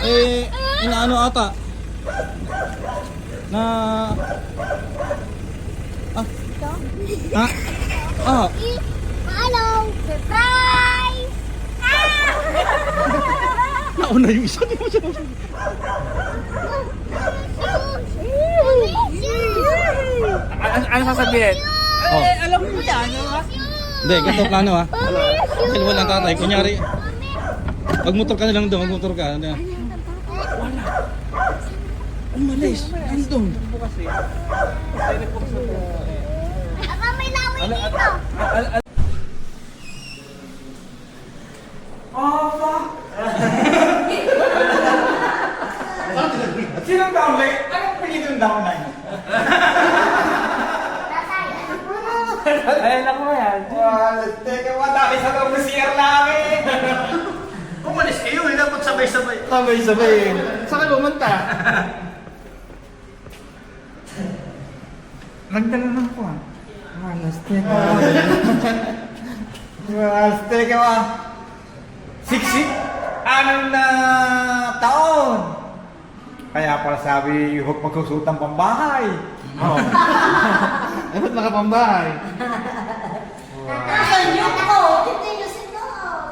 Eh, inaano ata? Na... Ah? Ha? Ah, Hello! Surprise! nauna yung isa. Di mo siya Ano sasabihin? Oh. Alam mo yan, ha? Hindi, ganito plano ha. Dahil walang tatay. Kunyari, magmotor ka na lang doon, magmotor ka. Ano? Umalis. Nandun. Aba, may lawin dito. Sinong downline? Anong pinito yung downline? Tatay. Ay, naku yan. Teka, dami sa loob ng CR namin. Umalis kayo, hindi dapat sabay-sabay. Sabay-sabay. Saan ka pumunta? Nagdala ng kuwan. Malas, teka. Malas, teka ba? Siksik? Anong na taon? Kaya pala sabi, huwag magsusutan pambahay. Oh. Eh, ba't nakapambahay? Tatay.